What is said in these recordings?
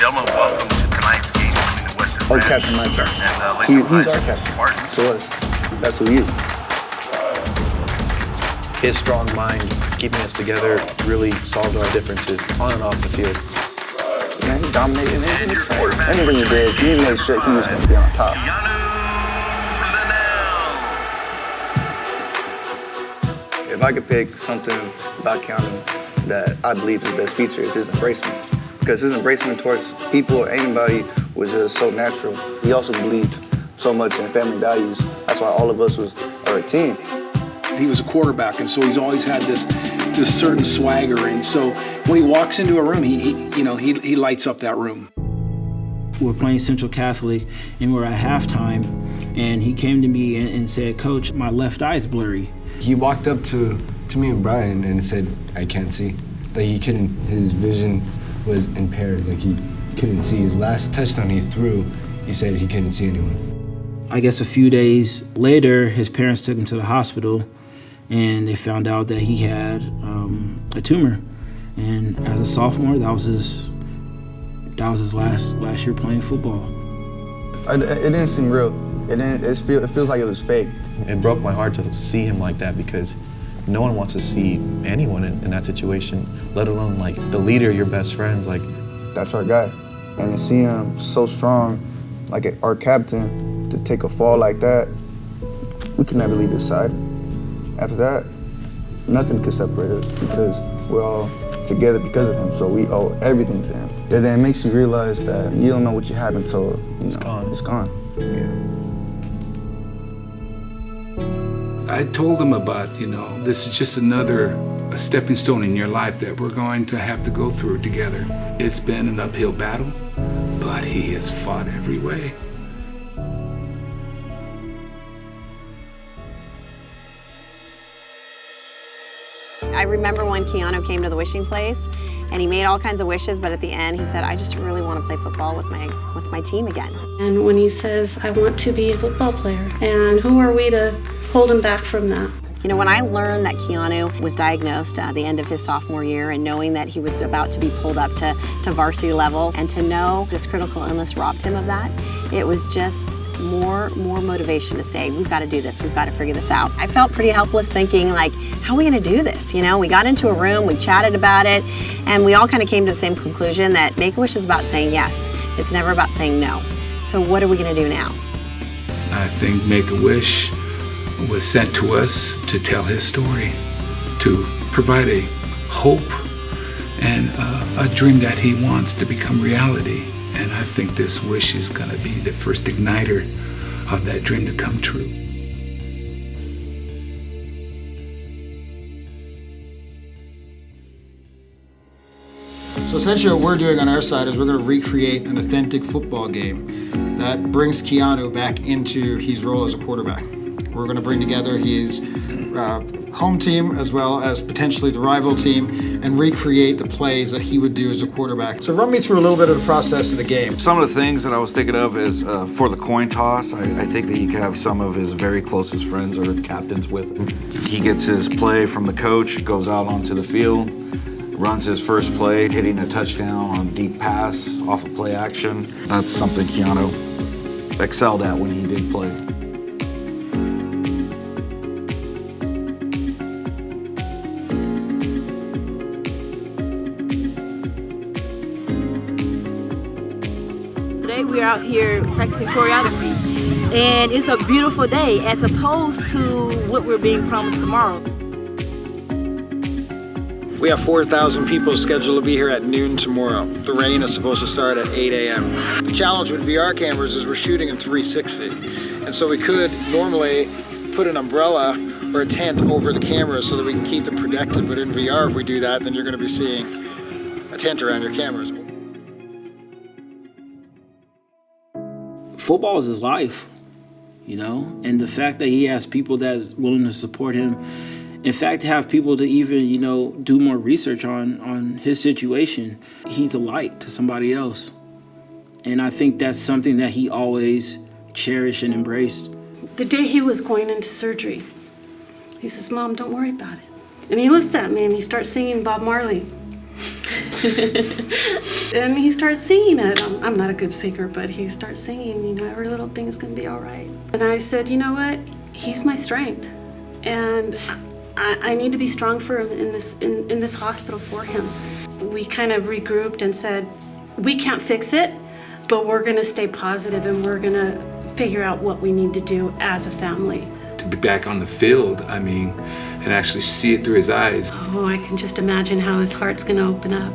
gentlemen, welcome to tonight's game between the Western Oh, Captain Mike. He's our captain. To us. That's who he is. His strong mind, keeping us together, really solved our differences on and off the field. Man, he dominated anything he did. He made sure he was going to be on top. If I could pick something about Keannu that I believe his best feature is his embracement. Because his embracement towards people or anybody was just so natural. He also believed so much in family values. That's why all of us are a team. He was a quarterback, and so he's always had this certain swagger. And so when he walks into a room, he lights up that room. We're playing Central Catholic, and we're at halftime, and he came to me and said, "Coach, my left eye is blurry." He walked up to me and Brian and said, "I can't see." Like his vision was impaired. Like he couldn't see. His last touchdown he threw, he said he couldn't see anyone. I guess a few days later, his parents took him to the hospital, and they found out that he had a tumor. And as a sophomore, that was his last year playing football. It didn't seem real. It feels like it was faked. It broke my heart to see him like that because no one wants to see anyone in that situation, let alone like the leader, your best friends. Like, that's our guy. And to see him so strong, like our captain, to take a fall like that, we could never leave his side. After that, nothing could separate us because we're all together because of him, so we owe everything to him. And then it makes you realize that you don't know what you have until it's gone. It's gone. Yeah. I told him about, this is just another stepping stone in your life that we're going to have to go through together. It's been an uphill battle, but he has fought every way. I remember when Keannu came to the wishing place and he made all kinds of wishes, but at the end he said, "I just really want to play football with my team again." And when he says, "I want to be a football player," and who are we to hold him back from that? When I learned that Keannu was diagnosed at the end of his sophomore year and knowing that he was about to be pulled up to varsity level and to know this critical illness robbed him of that, it was just more motivation to say, we've got to do this, we've got to figure this out. I felt pretty helpless thinking like, how are we going to do this? We got into a room, we chatted about it, and we all kind of came to the same conclusion that Make-A-Wish is about saying yes. It's never about saying no. So what are we going to do now? I think Make-A-Wish was sent to us to tell his story, to provide a hope and a dream that he wants to become reality. And I think this wish is going to be the first igniter of that dream to come true. So essentially what we're doing on our side is we're going to recreate an authentic football game that brings Keannu back into his role as a quarterback. We're going to bring together his home team as well as potentially the rival team and recreate the plays that he would do as a quarterback. So run me through a little bit of the process of the game. Some of the things that I was thinking of is for the coin toss, I think that you could have some of his very closest friends or captains with him. He gets his play from the coach, goes out onto the field, runs his first play, hitting a touchdown on deep pass off of play action. That's something Keannu excelled at when he did play. Today we're out here practicing choreography, and it's a beautiful day as opposed to what we're being promised tomorrow. We have 4,000 people scheduled to be here at noon tomorrow. The rain is supposed to start at 8 a.m. The challenge with VR cameras is we're shooting in 360. And so we could normally put an umbrella or a tent over the cameras so that we can keep them protected. But in VR, if we do that, then you're going to be seeing a tent around your cameras. Football is his life, and the fact that he has people that is willing to support him, in fact, have people to even, do more research on his situation. He's a light to somebody else. And I think that's something that he always cherished and embraced. The day he was going into surgery, he says, "Mom, don't worry about it." And he looks at me and he starts singing Bob Marley. And he starts singing it. I'm not a good singer, but he starts singing, you know, every little thing's gonna be all right. And I said, you know what? He's my strength. And I need to be strong for him in this hospital for him. We kind of regrouped and said, we can't fix it, but we're gonna stay positive and we're gonna figure out what we need to do as a family. To be back on the field, I mean, and actually see it through his eyes. Oh, I can just imagine how his heart's gonna open up.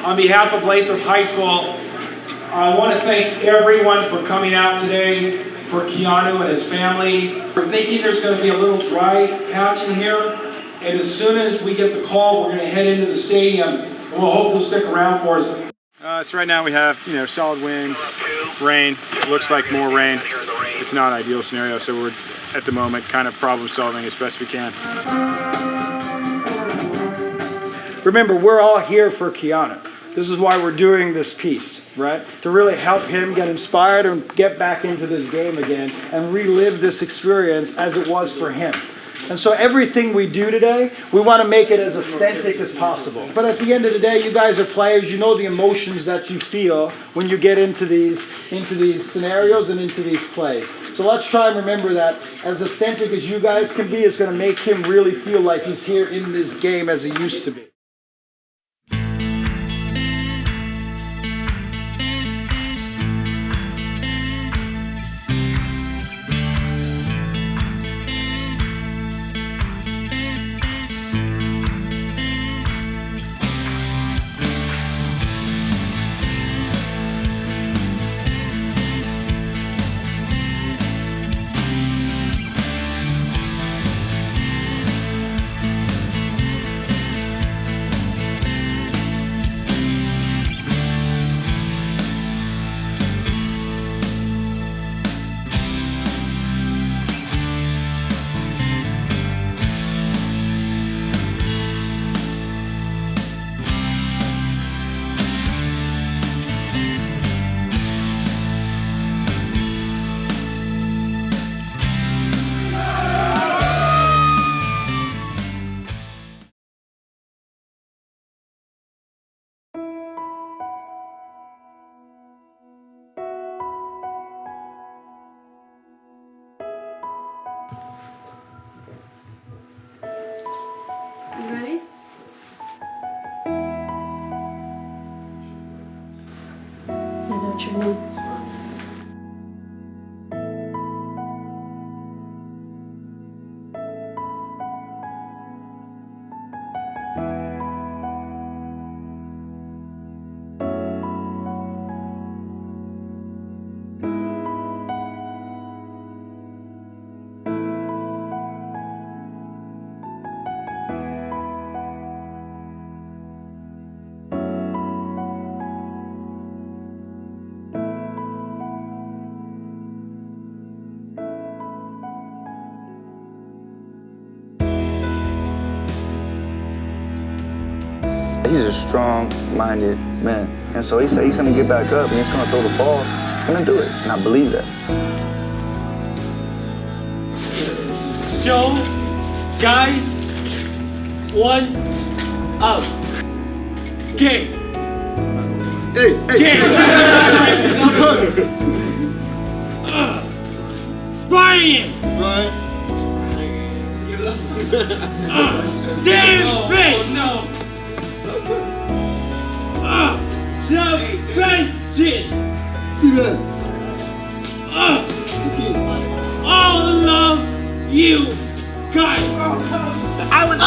On behalf of Lathrop High School, I want to thank everyone for coming out today for Keannu and his family. We're thinking there's going to be a little dry patch in here, and as soon as we get the call, we're going to head into the stadium, and we'll hope you'll stick around for us. So right now we have, solid winds, rain. It looks like more rain. It's not an ideal scenario, so we're at the moment kind of problem solving as best we can. Remember, we're all here for Keannu. This is why we're doing this piece, right? To really help him get inspired and get back into this game again and relive this experience as it was for him. And so everything we do today, we want to make it as authentic as possible. But at the end of the day, you guys are players. You know the emotions that you feel when you get into these scenarios and into these plays. So let's try and remember that as authentic as you guys can be, it's going to make him really feel like he's here in this game as he used to be. You ready? Yeah, that's your name. He's a strong-minded man. And so he said he's gonna get back up and he's gonna throw the ball. He's gonna do it, and I believe that. So, guys, 1 out. Game. Hey, Game. Brian. David. No. Suspension. All love you guys. I would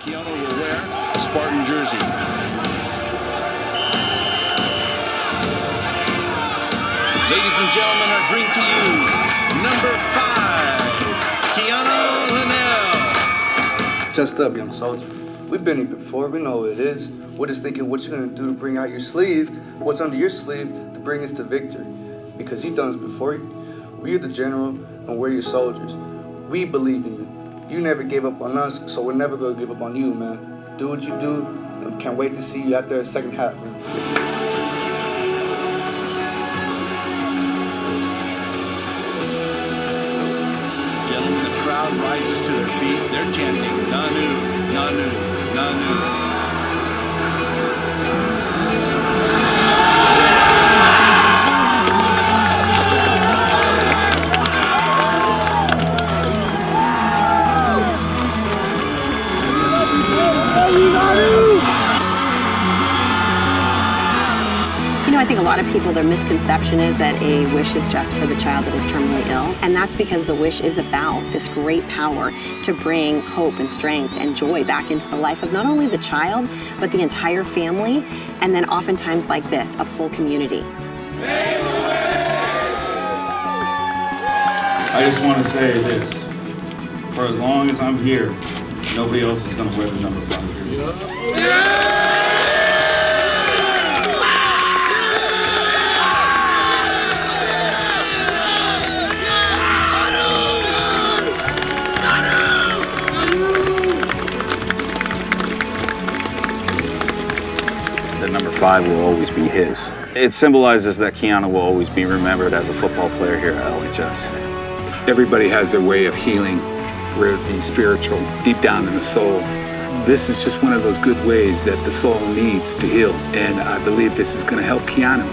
Keannu will wear a Spartan jersey. Ladies and gentlemen, I bring to you number 5, Keannu Linnell. Chest up, young soldier. We've been here before. We know what it is. We're just thinking what you're gonna do to bring out your sleeve, what's under your sleeve to bring us to victory. Because you've done this before. We're the general and we're your soldiers. We believe in you. You never gave up on us, so we're never gonna give up on you, man. Do what you do, and we can't wait to see you out there second half, man. Gentlemen, the crowd rises to their feet. They're chanting, Nanu, Nanu, Nanu. I think a lot of people, their misconception is that a wish is just for the child that is terminally ill. And that's because the wish is about this great power to bring hope and strength and joy back into the life of not only the child, but the entire family. And then oftentimes like this, a full community. I just want to say this. For as long as I'm here, nobody else is going to wear the number 5 jersey. Number 5 will always be his. It symbolizes that Keannu will always be remembered as a football player here at LHS. Everybody has their way of healing, whether it be spiritual, deep down in the soul. This is just one of those good ways that the soul needs to heal. And I believe this is going to help Keannu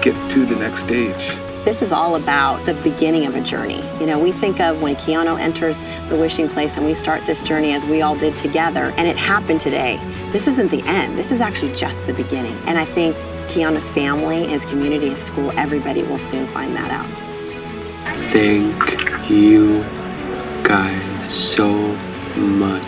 get to the next stage. This is all about the beginning of a journey. You know, we think of when Keannu enters the wishing place and we start this journey as we all did together, and it happened today. This isn't the end. This is actually just the beginning. And I think Keannu's family, his community, his school, everybody will soon find that out. Thank you guys so much.